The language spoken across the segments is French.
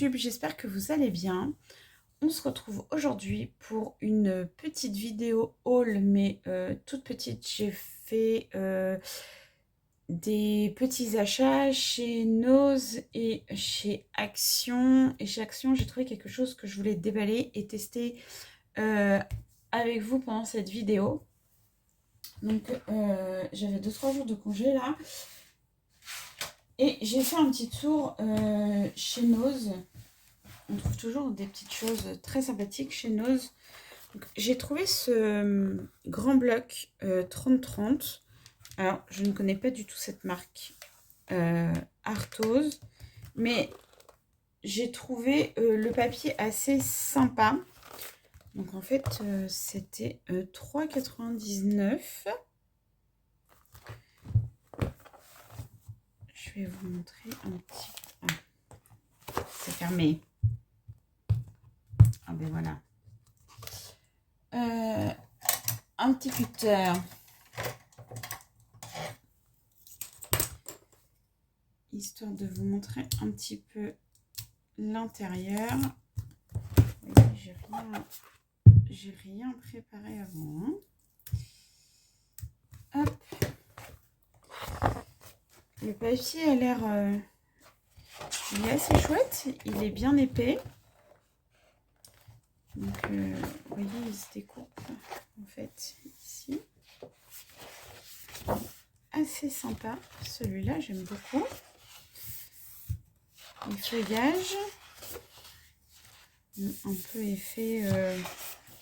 YouTube, j'espère que vous allez bien. On se retrouve aujourd'hui pour une petite vidéo haul, mais toute petite. J'ai fait des petits achats chez Nose et chez Action. Et chez Action, j'ai trouvé quelque chose que je voulais déballer et tester avec vous pendant cette vidéo. Donc j'avais 2-3 jours de congé là. Et j'ai fait un petit tour chez Nose. On trouve toujours des petites choses très sympathiques chez Nose. J'ai trouvé ce grand bloc 30-30. Alors, je ne connais pas du tout cette marque Arthose. Mais j'ai trouvé le papier assez sympa. Donc, en fait, c'était 3,99 €. Je vais vous montrer un petit... Ah, c'est fermé. Ah ben voilà. Un petit cutter. Histoire de vous montrer un petit peu l'intérieur. J'ai rien préparé avant. Hein. Hop. Le papier a l'air... il est assez chouette. Il est bien épais. Donc, vous voyez, il se découpe en fait ici. Assez sympa. Celui-là, j'aime beaucoup. Le feuillage. Un peu effet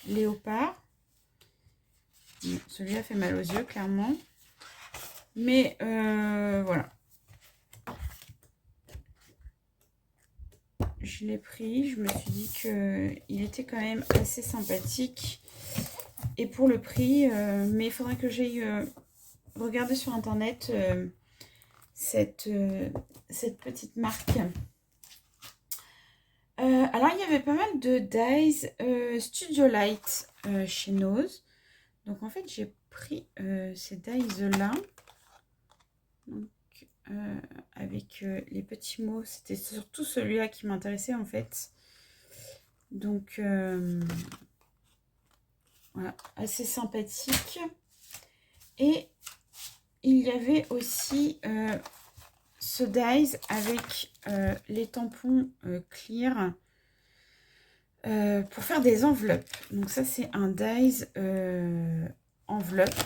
léopard. Celui-là fait mal aux yeux, clairement. Mais voilà. Je l'ai pris. Je me suis dit qu'il était quand même assez sympathique. Et pour le prix, mais il faudrait que j'aille regarder sur internet cette petite marque. Alors, il y avait pas mal de dies Studio Light chez Nose. Donc, en fait, j'ai pris ces dies-là. Avec les petits mots. C'était surtout celui-là qui m'intéressait, en fait. Donc, voilà, assez sympathique. Et il y avait aussi ce dies avec les tampons clear pour faire des enveloppes. Donc ça, c'est un dies enveloppe.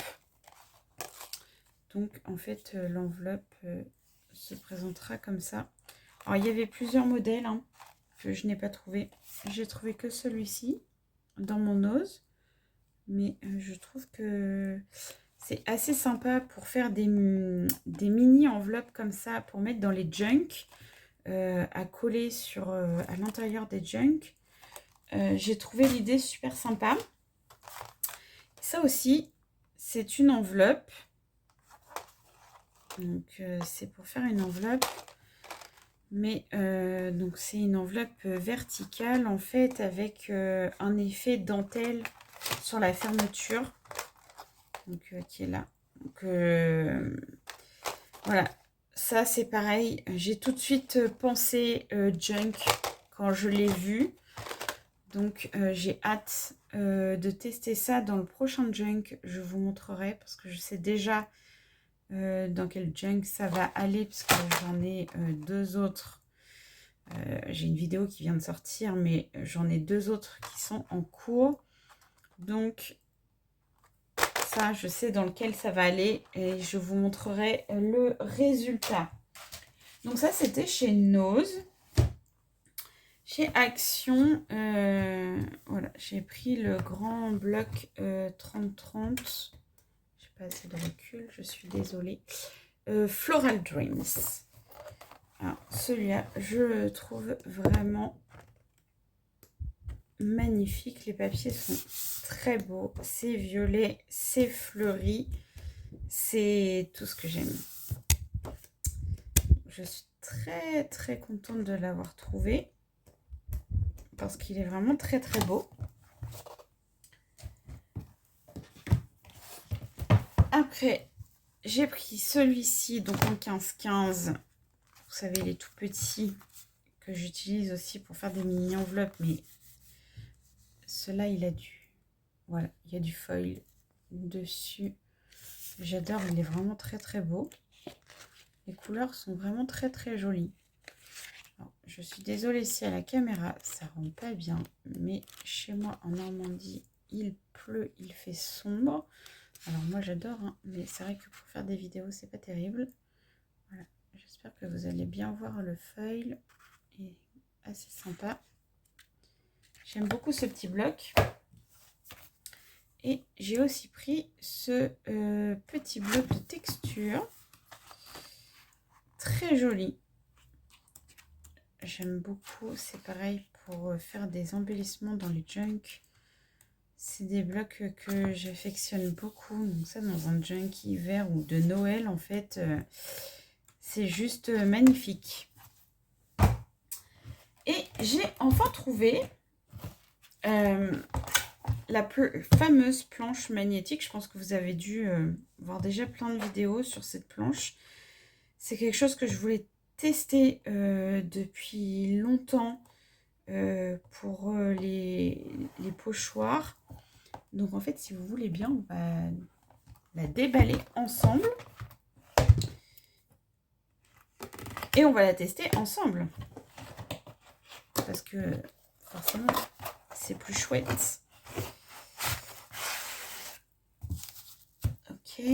Donc en fait, l'enveloppe se présentera comme ça. Alors il y avait plusieurs modèles que je n'ai pas trouvé. J'ai trouvé que celui-ci dans mon Nose. Mais je trouve que c'est assez sympa pour faire des mini enveloppes comme ça, pour mettre dans les junks, à coller à l'intérieur des junks. J'ai trouvé l'idée super sympa. Ça aussi, c'est une enveloppe. Donc, c'est pour faire une enveloppe. Mais donc, c'est une enveloppe verticale, en fait, avec un effet dentelle sur la fermeture. Donc, qui est là. Donc, voilà. Ça, c'est pareil. J'ai tout de suite pensé junk quand je l'ai vu. Donc, j'ai hâte de tester ça dans le prochain junk. Je vous montrerai parce que je sais déjà dans quel junk ça va aller, parce que j'en ai deux autres. J'ai une vidéo qui vient de sortir, mais j'en ai deux autres qui sont en cours. Donc, ça, je sais dans lequel ça va aller et je vous montrerai le résultat. Donc, ça, c'était chez Nose. Chez Action, voilà, j'ai pris le grand bloc 30-30. J'ai pas assez de recul, je suis désolée. Floral Dreams. Alors, celui-là, je le trouve vraiment magnifique. Les papiers sont très beaux. C'est violet, c'est fleuri. C'est tout ce que j'aime. Je suis très, très contente de l'avoir trouvé. Parce qu'il est vraiment très très beau. Après, j'ai pris celui-ci, donc en 15-15. Vous savez, il est tout petit, que j'utilise aussi pour faire des mini enveloppes, mais cela il a voilà, il y a du foil dessus. J'adore, il est vraiment très très beau. Les couleurs sont vraiment très très jolies. Alors, je suis désolée si à la caméra ça rend pas bien, mais chez moi en Normandie il pleut, il fait sombre. Alors moi j'adore, hein, mais c'est vrai que pour faire des vidéos c'est pas terrible. Voilà, j'espère que vous allez bien voir le foil, est assez sympa. J'aime beaucoup ce petit bloc. Et j'ai aussi pris ce petit bloc de texture. Très joli. J'aime beaucoup. C'est pareil pour faire des embellissements dans les junk. C'est des blocs que j'affectionne beaucoup. Donc ça dans un junk hiver ou de Noël en fait. C'est juste magnifique. Et j'ai enfin trouvé la fameuse planche magnétique. Je pense que vous avez dû voir déjà plein de vidéos sur cette planche. C'est quelque chose que je voulais tester depuis longtemps pour les pochoirs. Donc en fait, si vous voulez bien, on va la déballer ensemble. Et on va la tester ensemble. Parce que forcément, c'est plus chouette. Ok.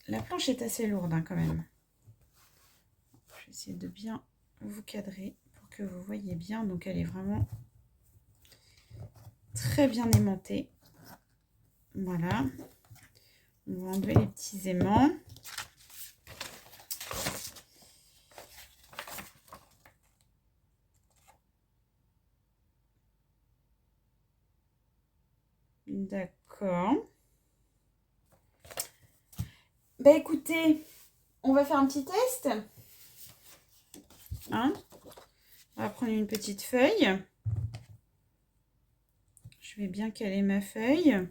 La planche est assez lourde hein, quand même. Je vais essayer de bien vous cadrer pour que vous voyez bien. Donc elle est vraiment très bien aimantée. Voilà. On va enlever les petits aimants. D'accord. Bah écoutez, on va faire un petit test. Hein? On va prendre une petite feuille. Je vais bien caler ma feuille.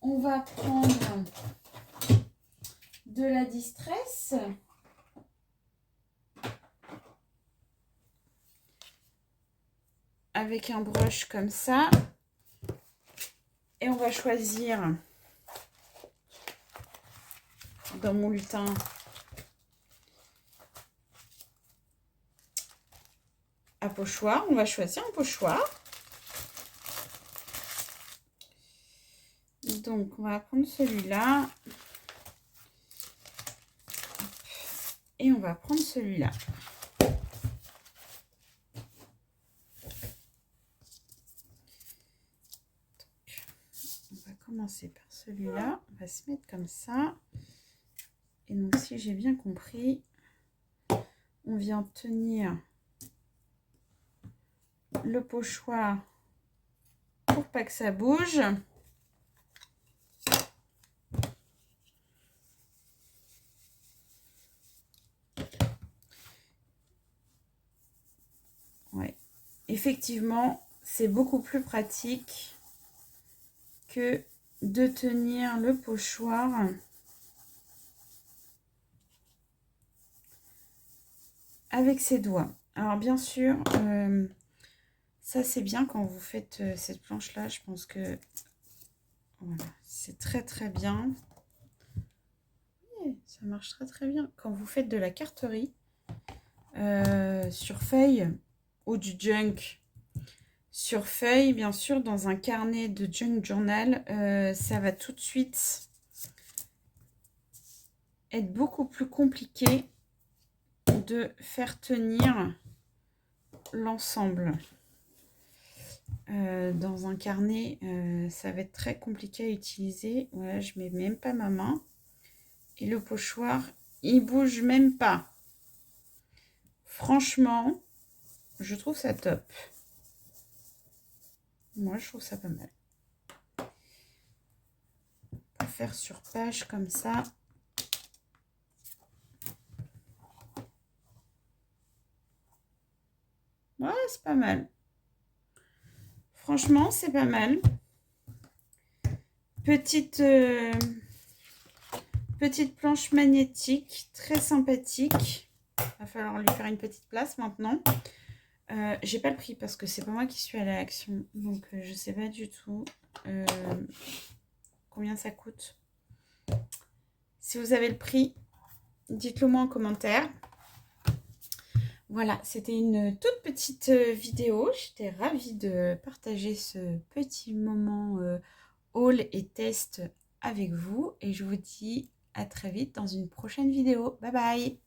On va prendre de la distress. Avec un brush comme ça. Et on va choisir dans mon lutin à pochoir. On va choisir un pochoir. Donc, on va prendre celui-là. Et on va prendre celui-là. On va commencer par celui-là. On va se mettre comme ça. Et donc, si j'ai bien compris, on vient tenir le pochoir pour pas que ça bouge. Ouais. Effectivement, c'est beaucoup plus pratique que de tenir le pochoir avec ses doigts. Alors bien sûr, ça c'est bien quand vous faites cette planche là. Je pense que voilà, c'est très très bien. Oui, ça marche très très bien quand vous faites de la carterie sur feuille ou du junk sur feuille, bien sûr, dans un carnet de junk journal. Ça va tout de suite être beaucoup plus compliqué de faire tenir l'ensemble. Dans un carnet, ça va être très compliqué à utiliser. Voilà, je mets même pas ma main. Et le pochoir, il bouge même pas. Franchement, je trouve ça top. Moi, je trouve ça pas mal. On peut faire sur page comme ça. Ouais, c'est pas mal. Franchement, c'est pas mal. Petite Petite planche magnétique, très sympathique. Va falloir lui faire une petite place maintenant. J'ai pas le prix parce que c'est pas moi qui suis à l'action. Donc je sais pas du tout combien ça coûte. Si vous avez le prix, dites-le moi en commentaire. Voilà, c'était une toute petite vidéo. J'étais ravie de partager ce petit moment haul et test avec vous. Et je vous dis à très vite dans une prochaine vidéo. Bye bye!